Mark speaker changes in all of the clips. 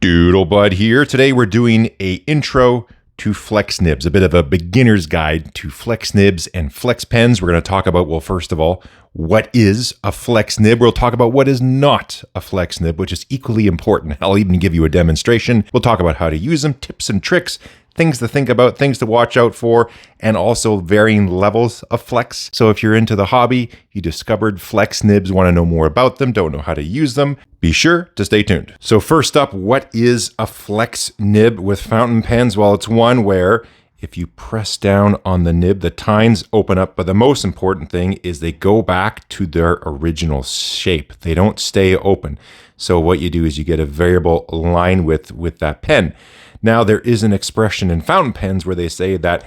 Speaker 1: Doodlebud here. Today we're doing a intro to flex nibs, a bit of a beginner's guide to flex nibs and flex pens. We're going to talk about, well, first of all, what is a flex nib? We'll talk about what is not a flex nib, which is equally important. I'll even give you a demonstration. We'll talk about how to use them, tips and tricks, things to think about, things to watch out for, and also varying levels of flex. So if you're into the hobby, you discovered flex nibs, want to know more about them, don't know how to use them, be sure to stay tuned. So first up, what is a flex nib with fountain pens? Well, it's one where if you press down on the nib, the tines open up, but the most important thing is they go back to their original shape. They don't stay open. So what you do is you get a variable line width with that pen. Now, there is an expression in fountain pens where they say that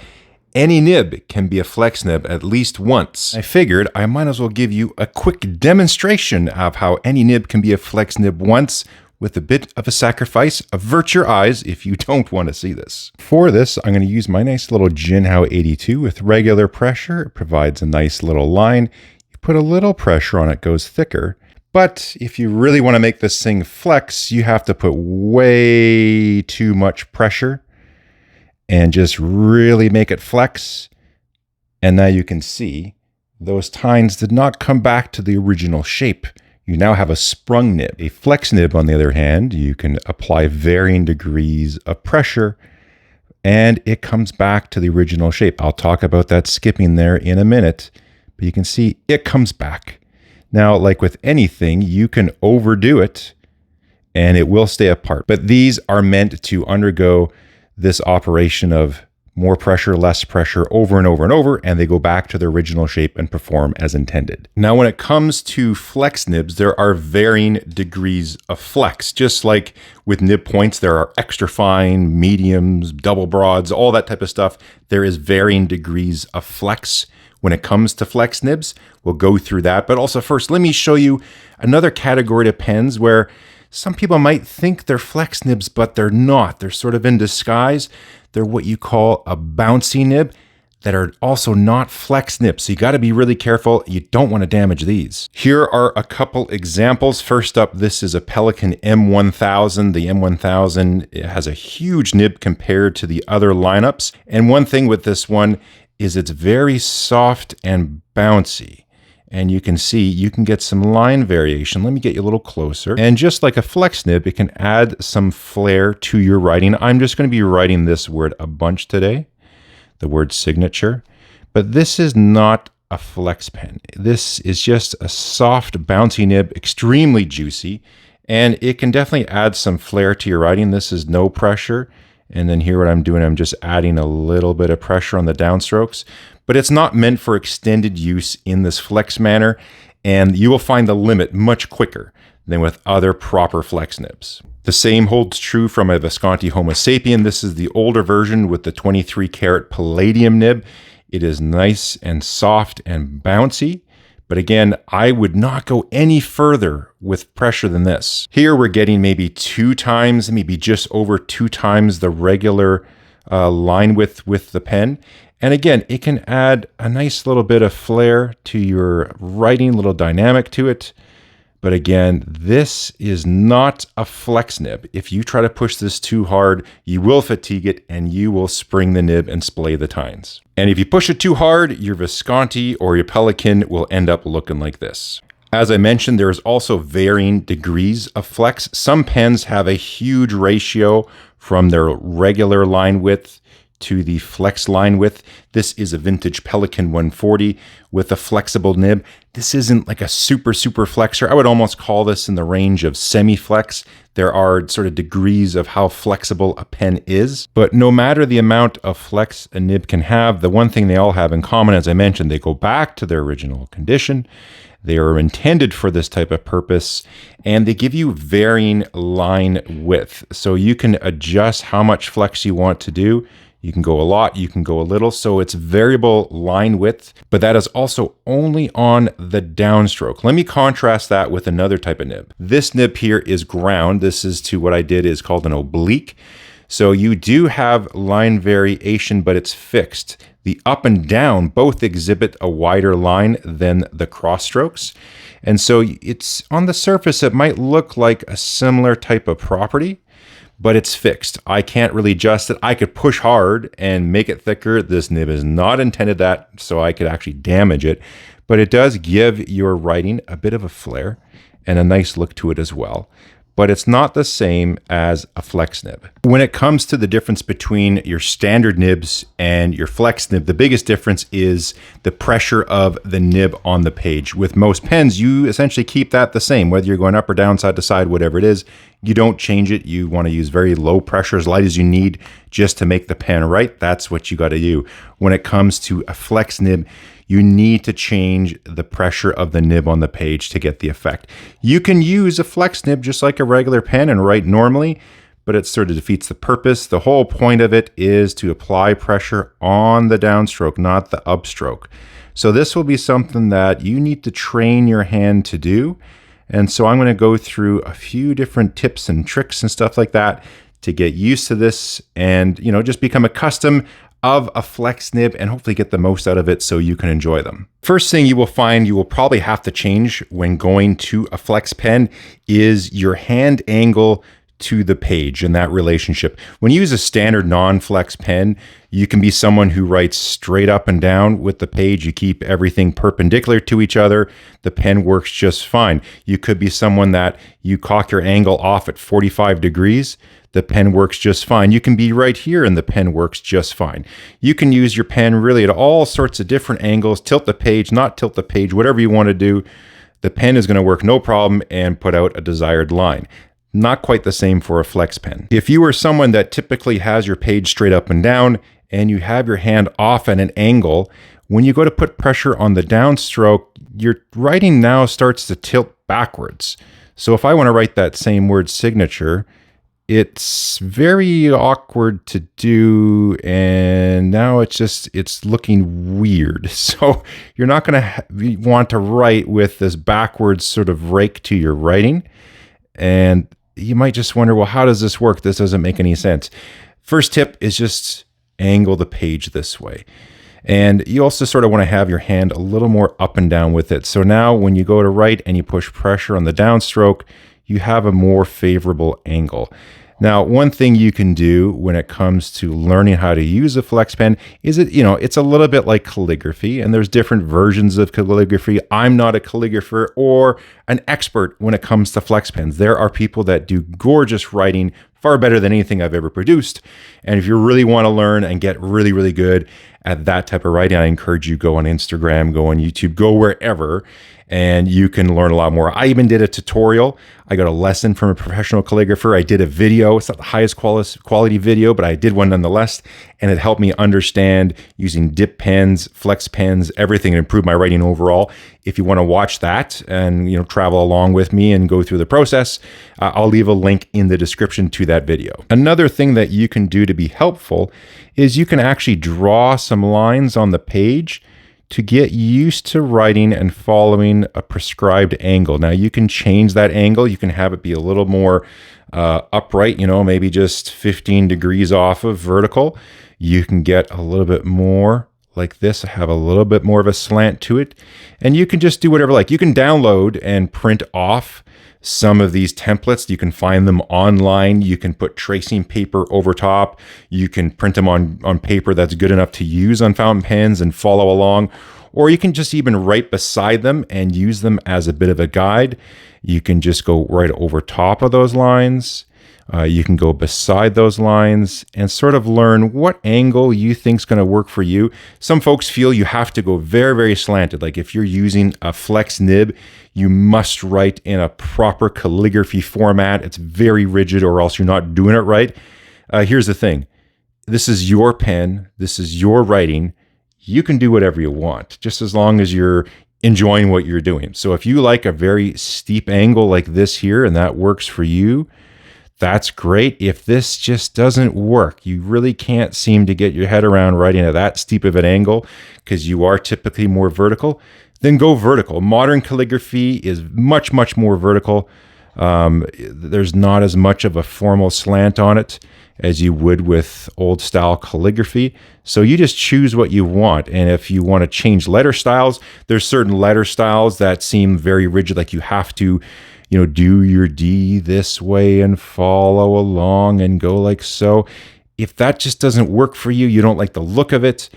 Speaker 1: any nib can be a flex nib at least once. I figured I might as well give you a quick demonstration of how any nib can be a flex nib once with a bit of a sacrifice. Avert your eyes if you don't want to see this. For this, I'm going to use my nice little Jinhao 82 with regular pressure. It provides a nice little line. You put a little pressure on it, goes thicker. But if you really want to make this thing flex, you have to put way too much pressure and just really make it flex. And now you can see those tines did not come back to the original shape. You now have a sprung nib. A flex nib, on the other hand, you can apply varying degrees of pressure and it comes back to the original shape. I'll talk about that skipping there in a minute, but you can see it comes back. Now, like with anything, you can overdo it and it will stay apart. But these are meant to undergo this operation of more pressure, less pressure over and over and over, and they go back to their original shape and perform as intended. Now, when it comes to flex nibs, there are varying degrees of flex. Just like with nib points, there are extra fine, mediums, double broads, all that type of stuff. There is varying degrees of flex. When it comes to flex nibs, we'll go through that. But also first, let me show you another category of pens where some people might think they're flex nibs, but they're not. They're sort of in disguise. They're what you call a bouncy nib that are also not flex nibs. So you got to be really careful. You don't want to damage these. Here are a couple examples. First up, this is a Pelican M1000. The M1000 has a huge nib compared to the other lineups. And one thing with this one is it's very soft and bouncy. And you can see you can get some line variation. Let me get you a little closer. And just like a flex nib, it can add some flair to your writing. I'm just going to be writing this word a bunch today, the word signature. But this is not a flex pen. This is just a soft, bouncy nib, extremely juicy. And it can definitely add some flair to your writing. This is no pressure. And then here what I'm doing, I'm just adding a little bit of pressure on the downstrokes, but it's not meant for extended use in this flex manner. And you will find the limit much quicker than with other proper flex nibs. The same holds true from a Visconti Homo sapien. This is the older version with the 23 karat palladium nib. It is nice and soft and bouncy. But again, I would not go any further with pressure than this. Here we're getting maybe 2 times, maybe just over 2 times the regular line width with the pen. And again, it can add a nice little bit of flair to your writing, a little dynamic to it. But again, this is not a flex nib. If you try to push this too hard, you will fatigue it and you will spring the nib and splay the tines. And if you push it too hard, your Visconti or your Pelican will end up looking like this. As I mentioned, there is also varying degrees of flex. Some pens have a huge ratio from their regular line width to the flex line width. This is a vintage Pelican 140 with a flexible nib. This isn't like a super flexor. I would almost call this in the range of semi-flex. There are sort of degrees of how flexible a pen is, but no matter the amount of flex a nib can have, the one thing they all have in common, as I mentioned, they go back to their original condition. They are intended for this type of purpose, and they give you varying line width. So you can adjust how much flex you want to do. You can go a lot, you can go a little, so it's variable line width, but that is also only on the downstroke. Let me contrast that with another type of nib. This nib here is ground. This is to what I did is called an oblique. So you do have line variation, but it's fixed. The up and down both exhibit a wider line than the cross strokes. And so it's on the surface, it might look like a similar type of property, but it's fixed. I can't really adjust it. I could push hard and make it thicker. This nib is not intended that, so I could actually damage it, but it does give your writing a bit of a flair and a nice look to it as well. But it's not the same as a flex nib. When it comes to the difference between your standard nibs and your flex nib, the biggest difference is the pressure of the nib on the page. With most pens, you essentially keep that the same, whether you're going up or down, side to side, whatever it is. You don't change it. You want to use very low pressure, as light as you need, just to make the pen right. That's what you got to do. When it comes to a flex nib, you need to change the pressure of the nib on the page to get the effect. You can use a flex nib just like a regular pen and write normally, but it sort of defeats the purpose. The whole point of it is to apply pressure on the downstroke, not the upstroke. So this will be something that you need to train your hand to do. And so I'm going to go through a few different tips and tricks and stuff like that to get used to this and, just become accustomed of a flex nib and hopefully get the most out of it so you can enjoy them. First thing you will find you will probably have to change when going to a flex pen is your hand angle to the page and that relationship. When you use a standard non-flex pen, you can be someone who writes straight up and down with the page. You keep everything perpendicular to each other. The pen works just fine. You could be someone that you cock your angle off at 45 degrees. The pen works just fine. You can be right here and the pen works just fine. You can use your pen really at all sorts of different angles, tilt the page, not tilt the page, whatever you want to do. The pen is going to work no problem and put out a desired line. Not quite the same for a flex pen. If you are someone that typically has your page straight up and down and you have your hand off at an angle, when you go to put pressure on the downstroke, your writing now starts to tilt backwards. So if I want to write that same word signature, it's very awkward to do, and now it's looking weird. So you're not going to want to write with this backwards sort of rake to your writing. And you might just wonder, well, how does this work? This doesn't make any sense. First tip is just angle the page this way. And you also sort of want to have your hand a little more up and down with it. So now when you go to write and you push pressure on the downstroke, you have a more favorable angle. Now, one thing you can do when it comes to learning how to use a flex pen is it's a little bit like calligraphy, and there's different versions of calligraphy. I'm not a calligrapher or an expert when it comes to flex pens. There are people that do gorgeous writing, far better than anything I've ever produced. And if you really want to learn and get really, really good at that type of writing, I encourage you go on Instagram, go on YouTube, go wherever, and you can learn a lot more. I even did a tutorial. I got a lesson from a professional calligrapher. I did a video. It's not the highest quality video, but I did one nonetheless, and it helped me understand using dip pens, flex pens, everything, and improve my writing overall. If you want to watch that and travel along with me and go through the process, I'll leave a link in the description to that video. Another thing that you can do to be helpful is you can actually draw some lines on the page to get used to writing and following a prescribed angle. Now you can change that angle. You can have it be a little more upright, maybe just 15 degrees off of vertical. You can get a little bit more like this, have a little bit more of a slant to it. And you can just do whatever, you can download and print off some of these templates. You can find them online. You can put tracing paper over top. You can print them on paper that's good enough to use on fountain pens and follow along. Or you can just even write beside them and use them as a bit of a guide. You can just go right over top of those lines. You can go beside those lines and sort of learn what angle you think is going to work for you. Some folks feel you have to go very, very slanted. Like if you're using a flex nib, you must write in a proper calligraphy format. It's very rigid or else you're not doing it right. Here's the thing. This is your pen. This is your writing. You can do whatever you want, just as long as you're enjoying what you're doing. So if you like a very steep angle like this here and that works for you, that's great. If this just doesn't work, you really can't seem to get your head around writing at that steep of an angle because you are typically more vertical, then go vertical. Modern calligraphy is much, much more vertical. There's not as much of a formal slant on it as you would with old style calligraphy. So you just choose what you want. And if you want to change letter styles, there's certain letter styles that seem very rigid, like you have to do your D this way and follow along and go like so. If that just doesn't work for you, you don't like the look of it,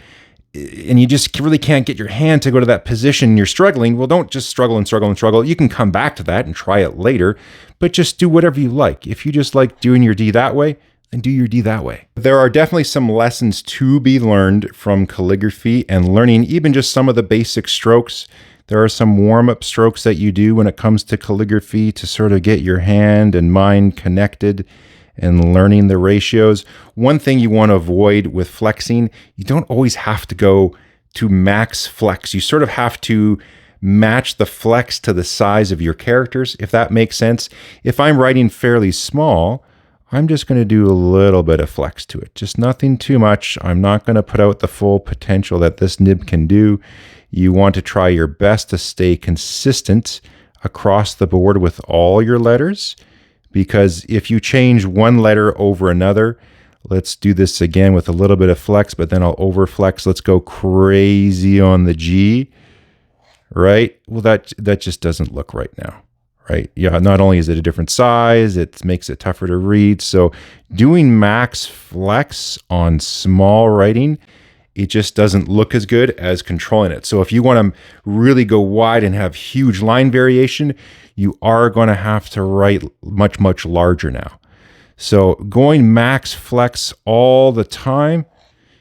Speaker 1: and you just really can't get your hand to go to that position, you're struggling, well, don't just struggle and struggle and struggle. You can come back to that and try it later, but just do whatever you like. If you just like doing your D that way, then do your D that way. There are definitely some lessons to be learned from calligraphy and learning even just some of the basic strokes. There are some warm-up strokes that you do when it comes to calligraphy to sort of get your hand and mind connected and learning the ratios. One thing you want to avoid with flexing, you don't always have to go to max flex. You sort of have to match the flex to the size of your characters, if that makes sense. If I'm writing fairly small, I'm just going to do a little bit of flex to it, just nothing too much. I'm not going to put out the full potential that this nib can do. You want to try your best to stay consistent across the board with all your letters, because if you change one letter over another, let's do this again with a little bit of flex, but then I'll over flex. Let's go crazy on the G, right? Well, that just doesn't look right now. Right? Yeah, not only is it a different size, it makes it tougher to read. So doing max flex on small writing, it just doesn't look as good as controlling it. So if you want to really go wide and have huge line variation, you are going to have to write much, much larger now. So going max flex all the time,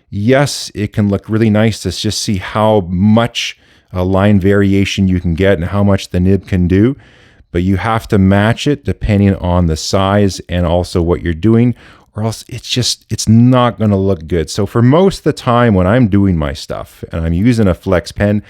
Speaker 1: yes, it can look really nice to just see how much line variation you can get and how much the nib can do. But you have to match it depending on the size and also what you're doing, or else it's not going to look good. So for most of the time when I'm doing my stuff and I'm using a flex pen,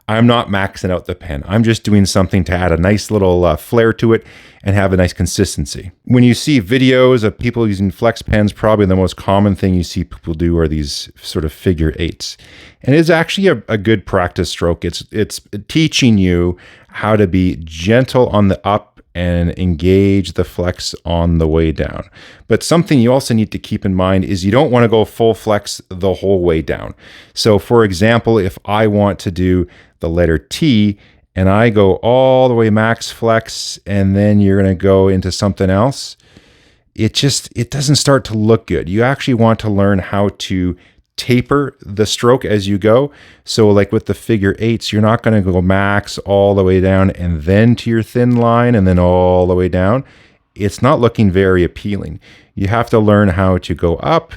Speaker 1: I'm not maxing out the pen. I'm just doing something to add a nice little flair to it and have a nice consistency. When you see videos of people using flex pens, probably the most common thing you see people do are these sort of figure eights. And it's actually a good practice stroke. It's teaching you how to be gentle on the up and engage the flex on the way down. But something you also need to keep in mind is you don't want to go full flex the whole way down. So for example, if I want to do the letter T and I go all the way max flex and then you're going to go into something else, it doesn't start to look good. You actually want to learn how to taper the stroke as you go. So like with the figure eights, you're not going to go max all the way down and then to your thin line and then all the way down. It's not looking very appealing. You have to learn how to go up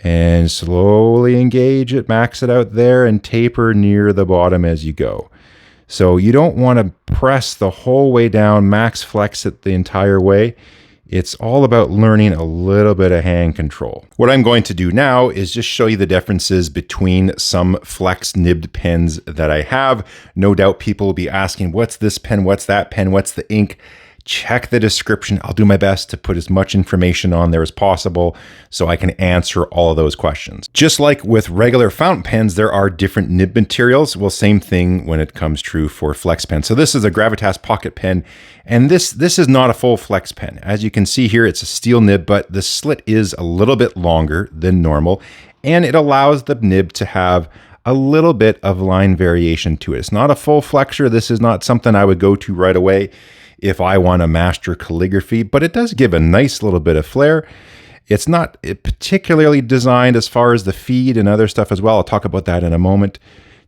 Speaker 1: and slowly engage it, max it out there, and taper near the bottom as you go. So you don't want to press the whole way down, max flex it the entire way. It's all about learning a little bit of hand control. What I'm going to do now is just show you the differences between some flex nibbed pens that I have. No doubt people will be asking, what's this pen? What's that pen? What's the ink? Check the description. I'll do my best to put as much information on there as possible so I can answer all of those questions. Just like with regular fountain pens, there are different nib materials. Well, same thing when it comes true for flex pen. So this is a Gravitas pocket pen, and this is not a full flex pen. As you can see here, it's a steel nib, but the slit is a little bit longer than normal, and it allows the nib to have a little bit of line variation to it. It's not a full flexure. This is not something I would go to right away if I want to master calligraphy, but it does give a nice little bit of flair. It's not particularly designed as far as the feed and other stuff as well. I'll talk about that in a moment,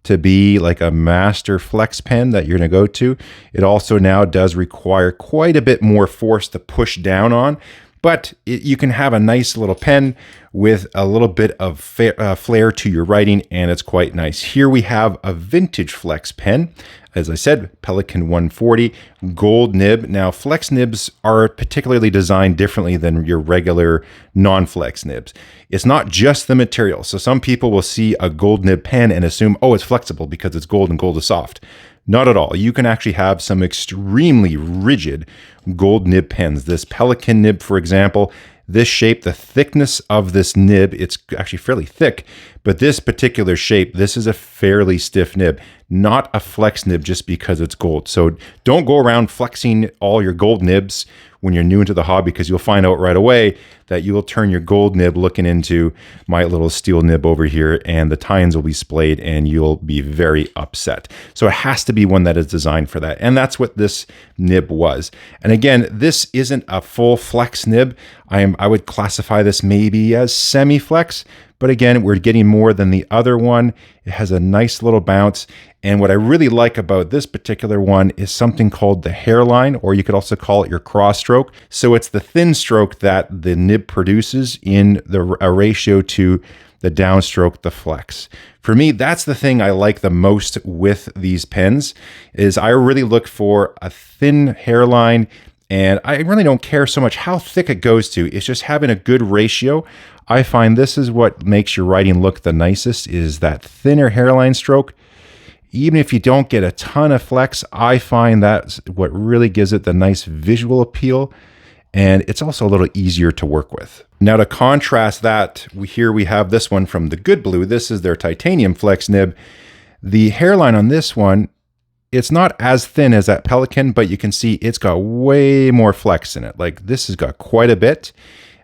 Speaker 1: to be like a master flex pen that you're going to go to. It also now does require quite a bit more force to push down on, but you can have a nice little pen with a little bit of flair to your writing, and it's quite nice. Here we have a vintage flex pen. As I said, Pelikan 140, gold nib. Now, flex nibs are particularly designed differently than your regular non-flex nibs. It's not just the material. So some people will see a gold nib pen and assume, oh, it's flexible because it's gold and gold is soft. Not at all. You can actually have some extremely rigid gold nib pens. This Pelikan nib, for example, this shape, the thickness of this nib, it's actually fairly thick, But this particular shape, this is a fairly stiff nib, not a flex nib just because it's gold. So don't go around flexing all your gold nibs when you're new into the hobby, because you'll find out right away that you will turn your gold nib looking into my little steel nib over here, and the tines will be splayed and you'll be very upset. So it has to be one that is designed for that. And that's what this nib was. And again, this isn't a full flex nib. I would classify this maybe as semi-flex, but again, we're getting more than the other one. It has a nice little bounce. And what I really like about this particular one is something called the hairline, or you could also call it your cross stroke. So it's the thin stroke that the nib produces in a ratio to the downstroke, the flex. For me, that's the thing I like the most with these pens, is I really look for a thin hairline, and I really don't care so much how thick it goes to. It's just having a good ratio. I find this is what makes your writing look the nicest, is that thinner hairline stroke. Even if you don't get a ton of flex, I find that's what really gives it the nice visual appeal. And it's also a little easier to work with. Now to contrast that, here we have this one from the Good Blue. This is their titanium flex nib. The hairline on this one, it's not as thin as that Pelican, but you can see it's got way more flex in it. Like, this has got quite a bit.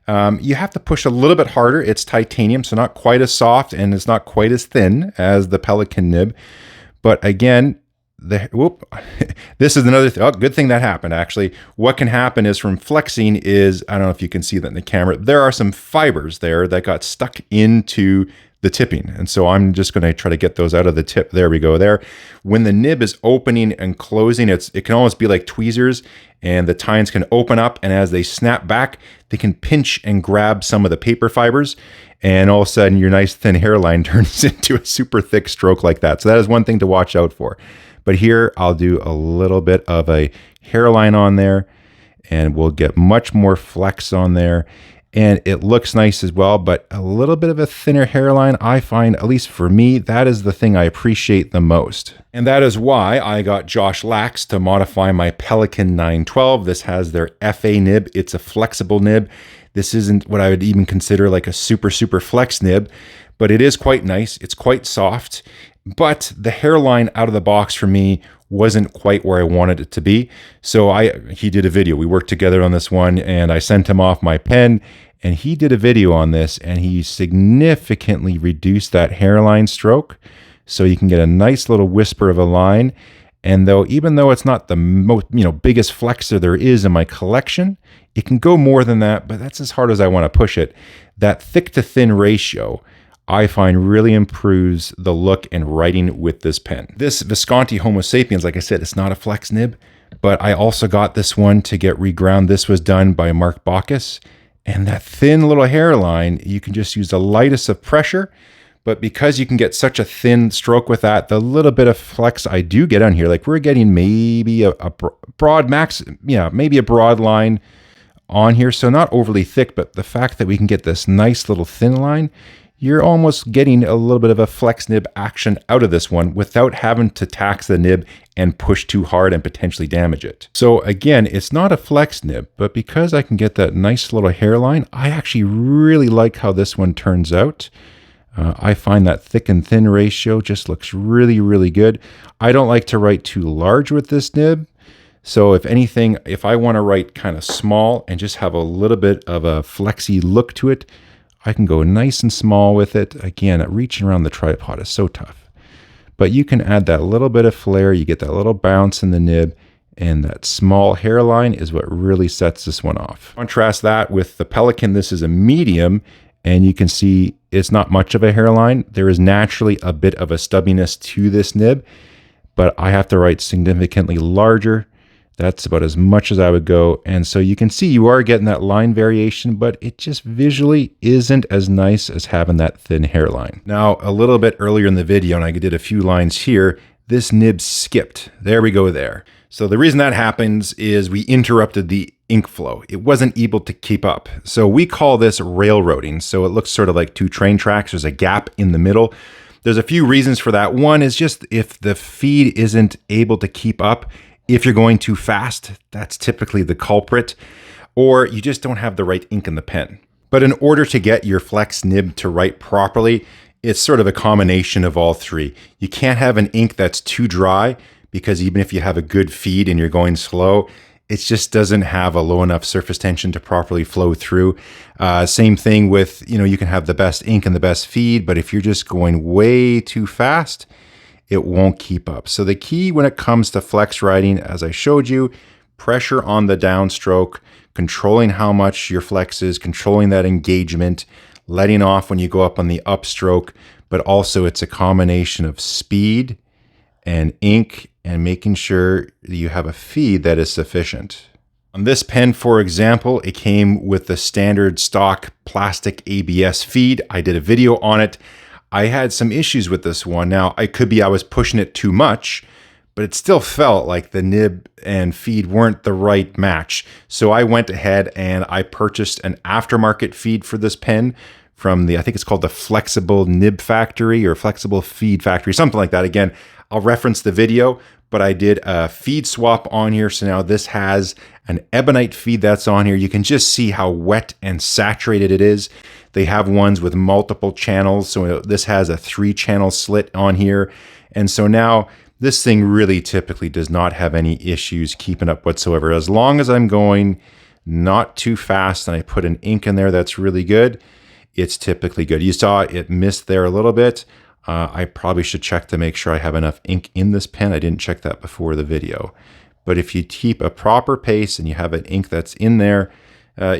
Speaker 1: You have to push a little bit harder. It's titanium, so not quite as soft, and it's not quite as thin as the Pelican nib. But again, this is another thing. Oh, good thing that happened, actually. What can happen is from flexing is, I don't know if you can see that in the camera, there are some fibers there that got stuck into the tipping. And so I'm just going to try to get those out of the tip. There we go there. When the nib is opening and closing, it can almost be like tweezers, and the tines can open up, and as they snap back, they can pinch and grab some of the paper fibers, and all of a sudden your nice thin hairline turns into a super thick stroke like that. So that is one thing to watch out for. But here I'll do a little bit of a hairline on there, and we'll get much more flex on there. And it looks nice as well, but a little bit of a thinner hairline, I find, at least for me, that is the thing I appreciate the most. And that is why I got Josh Lax to modify my Pelican 912. This has their FA nib. It's a flexible nib. This isn't what I would even consider like a super flex nib, but it is quite nice. It's quite soft, but the hairline out of the box for me wasn't quite where I wanted it to be. So he did a video. We worked together on this one, and I sent him off my pen, and he did a video on this, and he significantly reduced that hairline stroke. So you can get a nice little whisper of a line. And even though it's not the most, biggest flexor there is in my collection, it can go more than that, but that's as hard as I want to push it. That thick to thin ratio, I find, really improves the look and writing with this pen. This Visconti Homo Sapiens, like I said, it's not a flex nib, but I also got this one to get reground. This was done by Mark Bacchus, and that thin little hairline, you can just use the lightest of pressure, but because you can get such a thin stroke with that, the little bit of flex I do get on here, like we're getting maybe a broad max, maybe a broad line on here, so not overly thick, but the fact that we can get this nice little thin line, you're almost getting a little bit of a flex nib action out of this one without having to tax the nib and push too hard and potentially damage it. So again, it's not a flex nib, but because I can get that nice little hairline, I actually really like how this one turns out. I find that thick and thin ratio just looks really good. I don't like to write too large with this nib. So if anything, if I want to write kind of small and just have a little bit of a flexy look to it, I can go nice and small with it. Again, reaching around the tripod is so tough. But you can add that little bit of flair, you get that little bounce in the nib, and that small hairline is what really sets this one off. Contrast that with the Pelican. This is a medium, and you can see it's not much of a hairline. There is naturally a bit of a stubbiness to this nib, but I have to write significantly larger. That's about as much as I would go. And so you can see you are getting that line variation, but it just visually isn't as nice as having that thin hairline. Now, a little bit earlier in the video, and I did a few lines here, this nib skipped. There we go there. So the reason that happens is we interrupted the ink flow. It wasn't able to keep up. So we call this railroading. So it looks sort of like two train tracks. There's a gap in the middle. There's a few reasons for that. One is just if the feed isn't able to keep up, if you're going too fast, that's typically the culprit, or you just don't have the right ink in the pen. But in order to get your flex nib to write properly, it's sort of a combination of all three. You can't have an ink that's too dry, because even if you have a good feed and you're going slow, it just doesn't have a low enough surface tension to properly flow through. Same thing with, you can have the best ink and the best feed, but if you're just going way too fast, it won't keep up. So the key when it comes to flex writing, as I showed you, pressure on the downstroke, controlling how much your flex is, controlling that engagement, letting off when you go up on the upstroke, but also it's a combination of speed and ink and making sure that you have a feed that is sufficient. On this pen, for example, it came with the standard stock plastic ABS feed. I did a video on it. I had some issues with this one. Now, I was pushing it too much, but it still felt like the nib and feed weren't the right match. So I went ahead and I purchased an aftermarket feed for this pen from I think it's called the Flexible Nib Factory or Flexible Feed Factory, something like that. Again, I'll reference the video, but I did a feed swap on here. So now this has an ebonite feed that's on here. You can just see how wet and saturated it is. They have ones with multiple channels. So this has a 3-channel slit on here. And so now this thing really typically does not have any issues keeping up whatsoever. As long as I'm going not too fast and I put an ink in there that's really good, it's typically good. You saw it missed there a little bit. I probably should check to make sure I have enough ink in this pen. I didn't check that before the video. But if you keep a proper pace and you have an ink that's in there,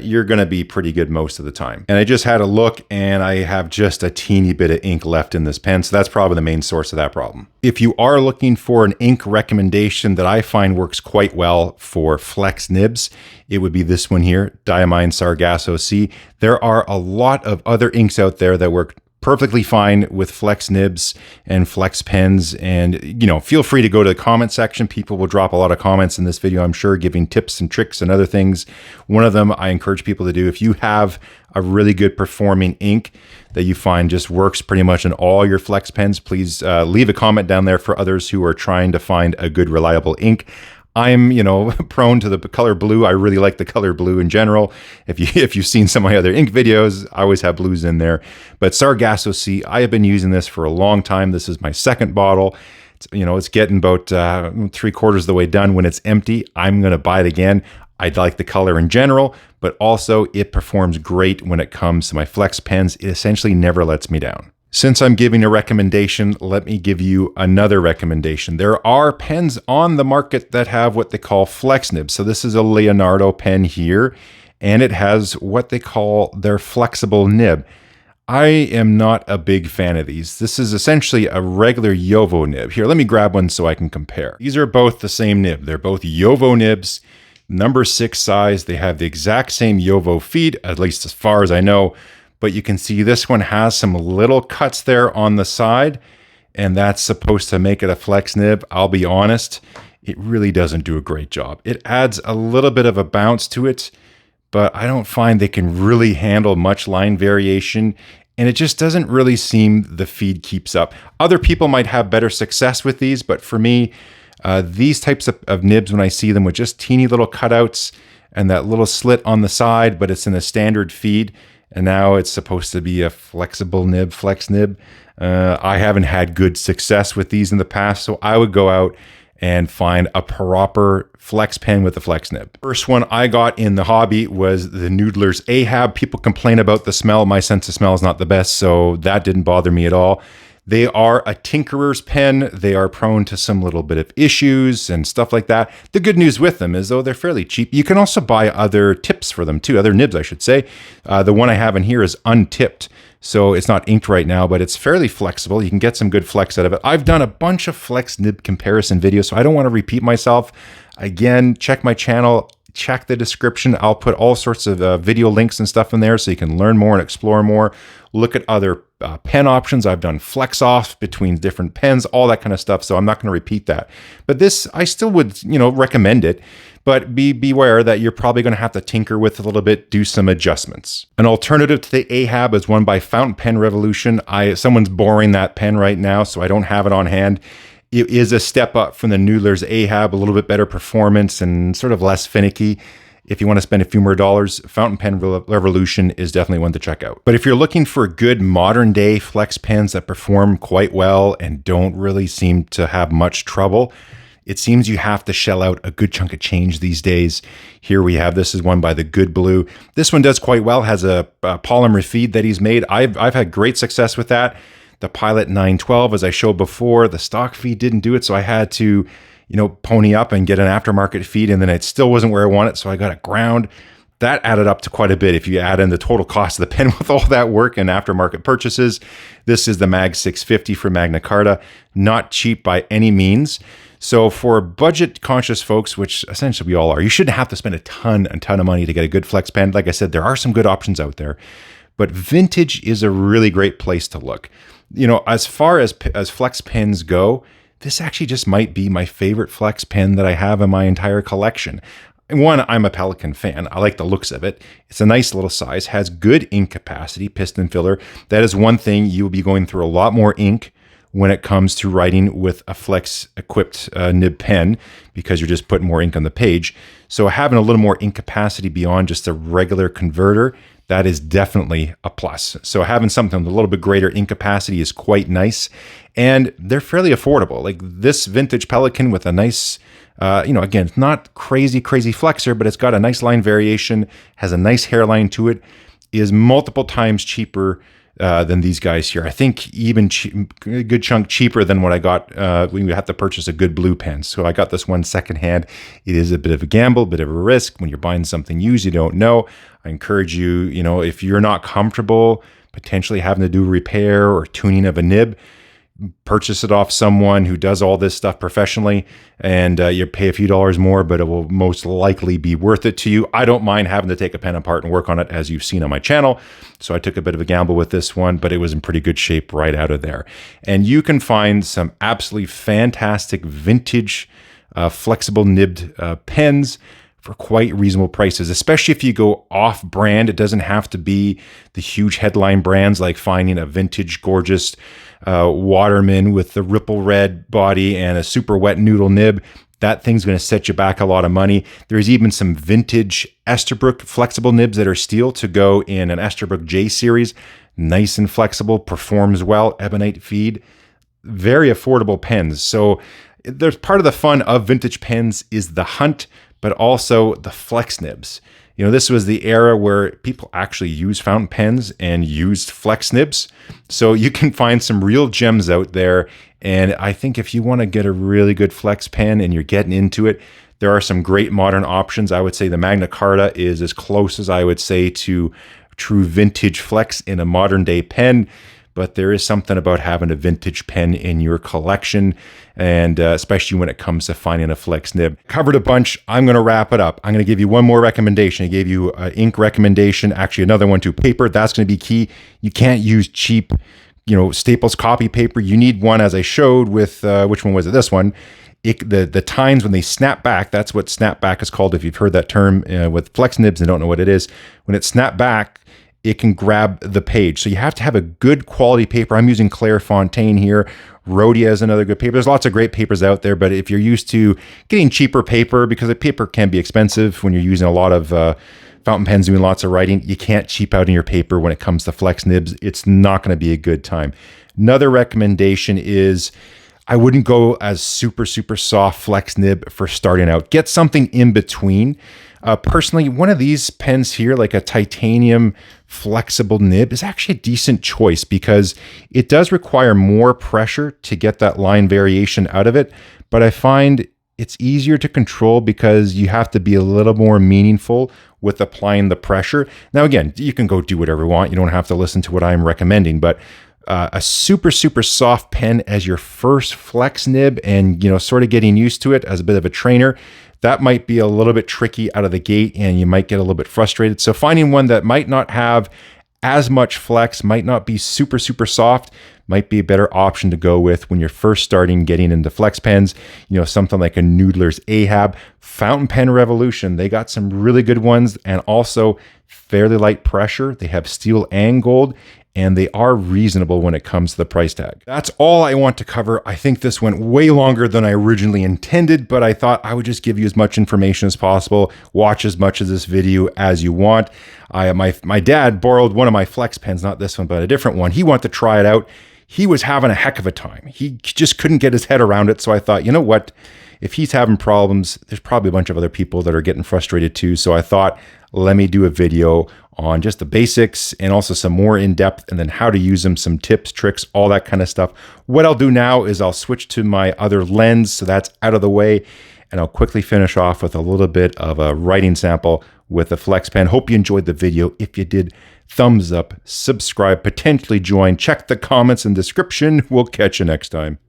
Speaker 1: you're going to be pretty good most of the time. And I just had a look and I have just a teeny bit of ink left in this pen. So that's probably the main source of that problem. If you are looking for an ink recommendation that I find works quite well for flex nibs, it would be this one here, Diamine Sargasso C. There are a lot of other inks out there that work perfectly fine with flex nibs and flex pens. And, feel free to go to the comment section. People will drop a lot of comments in this video, I'm sure, giving tips and tricks and other things. One of them I encourage people to do, if you have a really good performing ink that you find just works pretty much in all your flex pens, please leave a comment down there for others who are trying to find a good, reliable ink. I'm, prone to the color blue. I really like the color blue in general. If you've seen some of my other ink videos, I always have blues in there. But Sargasso C, I have been using this for a long time. This is my second bottle. It's getting about 3/4 of the way done. When it's empty, I'm going to buy it again. I like the color in general, but also it performs great when it comes to my flex pens. It essentially never lets me down. Since I'm giving a recommendation, let me give you another recommendation. There are pens on the market that have what they call flex nibs. So this is a Leonardo pen here, and it has what they call their flexible nib. I am not a big fan of these. This is essentially a regular Jowo nib. Here, let me grab one so I can compare. These are both the same nib. They're both Jowo nibs, number 6 size. They have the exact same Jowo feed, at least as far as I know. But you can see this one has some little cuts there on the side, and that's supposed to make it a flex nib. I'll be honest, it really doesn't do a great job. It adds a little bit of a bounce to it, but I don't find they can really handle much line variation, and it just doesn't really seem the feed keeps up. Other people might have better success with these, but for me, these types of nibs, when I see them with just teeny little cutouts and that little slit on the side, but it's in a standard feed, and now it's supposed to be a flexible nib, flex nib. I haven't had good success with these in the past, so I would go out and find a proper flex pen with a flex nib. First one I got in the hobby was the Noodler's Ahab. People complain about the smell. My sense of smell is not the best, so that didn't bother me at all. They are a tinkerer's pen. They are prone to some little bit of issues and stuff like that. The good news with them is, though, they're fairly cheap. You can also buy other tips for them too, other nibs, I should say. The one I have in here is untipped, so it's not inked right now, but it's fairly flexible. You can get some good flex out of it. I've done a bunch of flex nib comparison videos, so I don't want to repeat myself. Again, check my channel. Check the description. I'll put all sorts of video links and stuff in there so you can learn more and explore more. Look at other pen options. I've done flex off between different pens, all that kind of stuff. So I'm not going to repeat that. But this, I still would, recommend it. But beware that you're probably going to have to tinker with a little bit, do some adjustments. An alternative to the Ahab is one by Fountain Pen Revolution. Someone's borrowing that pen right now, so I don't have it on hand. It is a step up from the Noodler's Ahab, a little bit better performance and sort of less finicky. if you want to spend a few more dollars, Fountain Pen Revolution is definitely one to check out. But if you're looking for good modern day flex pens that perform quite well and don't really seem to have much trouble, it seems you have to shell out a good chunk of change these days. Here we have, this is one by the Good Blue. This one does quite well, has a polymer feed that he's made. I've had great success with that. The Pilot 912, as I showed before, the stock feed didn't do it, so I had to, pony up and get an aftermarket feed, and then it still wasn't where I want it, so I got it ground. That added up to quite a bit if you add in the total cost of the pen with all that work and aftermarket purchases. This is the Mag 650 for Magna Carta. Not cheap by any means. So for budget conscious folks, which essentially we all are, you shouldn't have to spend a ton of money to get a good flex pen. Like I said, there are some good options out there, but vintage is a really great place to look. As far as flex pens go, this actually just might be my favorite flex pen that I have in my entire collection. One, I'm a Pelikan fan. I like the looks of it. It's a nice little size, has good ink capacity, piston filler. That is one thing, you will be going through a lot more ink when it comes to writing with a flex equipped nib pen, because you're just putting more ink on the page. So having a little more ink capacity beyond just a regular converter, that is definitely a plus. So having something with a little bit greater ink capacity is quite nice, and they're fairly affordable. Like this vintage Pelikan with a nice, again, it's not crazy flexer, but it's got a nice line variation, has a nice hairline to it, is multiple times cheaper than these guys here. I think even a good chunk cheaper than what I got when we had to purchase a Good Blue pen. So I got this one secondhand. It is a bit of a gamble, a bit of a risk. When you're buying something used, you don't know. I encourage you, if you're not comfortable potentially having to do repair or tuning of a nib, purchase it off someone who does all this stuff professionally, and you pay a few dollars more, but it will most likely be worth it to you. I don't mind having to take a pen apart and work on it, as you've seen on my channel. So I took a bit of a gamble with this one, but it was in pretty good shape right out of there. And you can find some absolutely fantastic vintage flexible nibbed pens for quite reasonable prices, especially if you go off brand. It doesn't have to be the huge headline brands, like finding a vintage gorgeous Waterman with the ripple red body and a super wet noodle nib. That thing's going to set you back a lot of money. There's even some vintage Esterbrook flexible nibs that are steel to go in an Esterbrook J series. Nice and flexible, performs well, ebonite feed, very affordable pens. So there's part of the fun of vintage pens is the hunt, but also the flex nibs. This was the era where people actually used fountain pens and used flex nibs. So you can find some real gems out there. And I think if you want to get a really good flex pen and you're getting into it, there are some great modern options. I would say the Magna Carta is as close as I would say to true vintage flex in a modern day pen. But there is something about having a vintage pen in your collection, and especially when it comes to finding a flex nib. Covered a bunch. I'm going to wrap it up. I'm going to give you one more recommendation. I gave you an ink recommendation, actually another one too. Paper, that's going to be key. You can't use cheap, Staples copy paper. You need one, as I showed with, which one was it? This one. The tines, when they snap back, that's what snap back is called. If you've heard that term with flex nibs and don't know what it is, when it snap back, it can grab the page. So you have to have a good quality paper. I'm using Clairefontaine here. Rhodia is another good paper. There's lots of great papers out there, but if you're used to getting cheaper paper, because the paper can be expensive when you're using a lot of fountain pens doing lots of writing, you can't cheap out in your paper when it comes to flex nibs. It's not going to be a good time. Another recommendation is I wouldn't go as super soft flex nib for starting out. Get something in between. Personally, one of these pens here, like a titanium flexible nib, is actually a decent choice because it does require more pressure to get that line variation out of it. But I find it's easier to control because you have to be a little more meaningful with applying the pressure. Now, again, you can go do whatever you want. You don't have to listen to what I'm recommending, but a super soft pen as your first flex nib and, sort of getting used to it as a bit of a trainer, that might be a little bit tricky out of the gate and you might get a little bit frustrated. So finding one that might not have as much flex, might not be super soft, might be a better option to go with when you're first starting getting into flex pens. Something like a Noodler's Ahab, Fountain Pen Revolution. They got some really good ones and also fairly light pressure. They have steel and gold, and they are reasonable when it comes to the price tag. That's all I want to cover. I think this went way longer than I originally intended, but I thought I would just give you as much information as possible. Watch as much of this video as you want. My dad borrowed one of my Flex pens, not this one, but a different one. He wanted to try it out. He was having a heck of a time. He just couldn't get his head around it. So I thought, you know what? If he's having problems, there's probably a bunch of other people that are getting frustrated too. So I thought, let me do a video on just the basics and also some more in depth, and then how to use them, some tips, tricks, all that kind of stuff. What I'll do now is I'll switch to my other lens. So that's out of the way. And I'll quickly finish off with a little bit of a writing sample with a Flex pen. Hope you enjoyed the video. If you did, thumbs up, subscribe, potentially join, check the comments and description. We'll catch you next time.